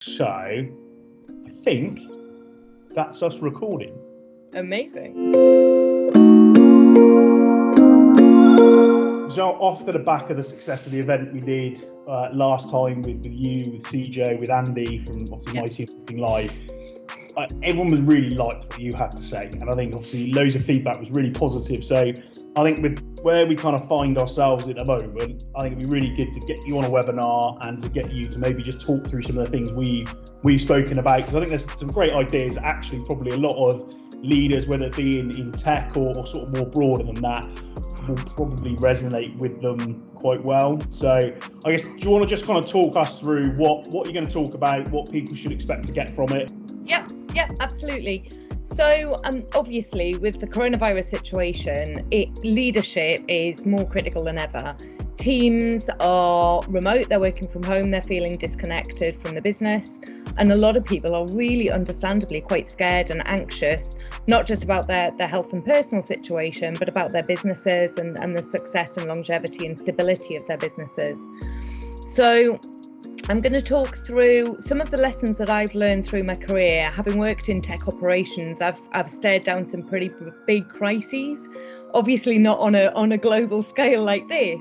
So I think that's us recording. Amazing. So off the back of the success of the event we did last time with you, with CJ, with Andy from obviously My Team Looking Live, everyone was really liked what you had to say, and I think obviously loads of feedback was really positive. So I think with where we kind of find ourselves at the moment, I think it'd be really good to get you on a webinar and to get you to maybe just talk through some of the things we've spoken about, because I think there's some great ideas. Actually, probably a lot of leaders, whether it be in tech or sort of more broader than that, will probably resonate with them quite well. So I guess, do you want to just kind of talk us through what you're going to talk about, what people should expect to get from it? Yep, absolutely. So obviously with the coronavirus situation, leadership is more critical than ever. Teams are remote, they're working from home, they're feeling disconnected from the business. And a lot of people are really understandably quite scared and anxious, not just about their health and personal situation, but about their businesses and the success and longevity and stability of their businesses. So I'm going to talk through some of the lessons that I've learned through my career. Having worked in tech operations, I've stared down some pretty big crises, obviously not on a global scale like this,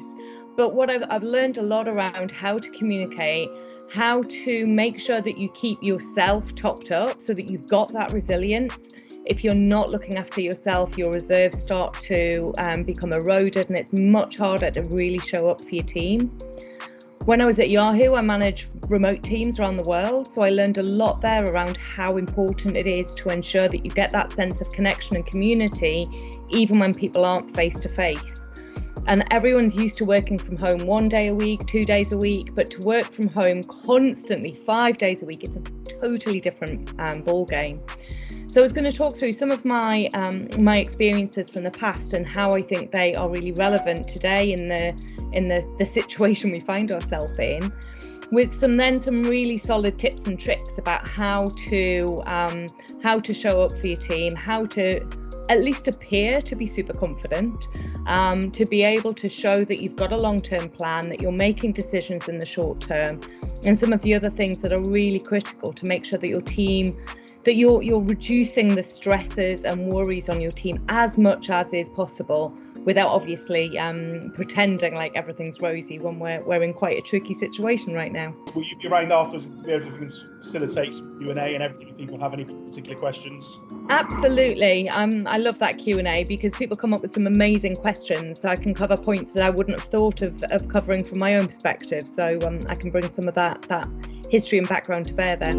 but what I've learned a lot around how to communicate, how to make sure that you keep yourself topped up so that you've got that resilience. If you're not looking after yourself, your reserves start to become eroded, and it's much harder to really show up for your team. When I was at Yahoo, I managed remote teams around the world, so I learned a lot there around how important it is to ensure that you get that sense of connection and community, even when people aren't face to face. And everyone's used to working from home 1 day a week, 2 days a week, but to work from home constantly 5 days a week, it's a totally different ball game. So I was going to talk through some of my experiences from the past and how I think they are really relevant today in the situation we find ourselves in, with some really solid tips and tricks about how to show up for your team, how to at least appear to be super confident, to be able to show that you've got a long-term plan, that you're making decisions in the short term, and some of the other things that are really critical to make sure that your team, that you're reducing the stresses and worries on your team as much as is possible, without obviously pretending like everything's rosy when we're in quite a tricky situation right now. Will you be around afterwards to be able to facilitate some Q&A and everything if people have any particular questions? Absolutely. I love that Q&A because people come up with some amazing questions, so I can cover points that I wouldn't have thought of covering from my own perspective. So I can bring some of that history and background to bear there.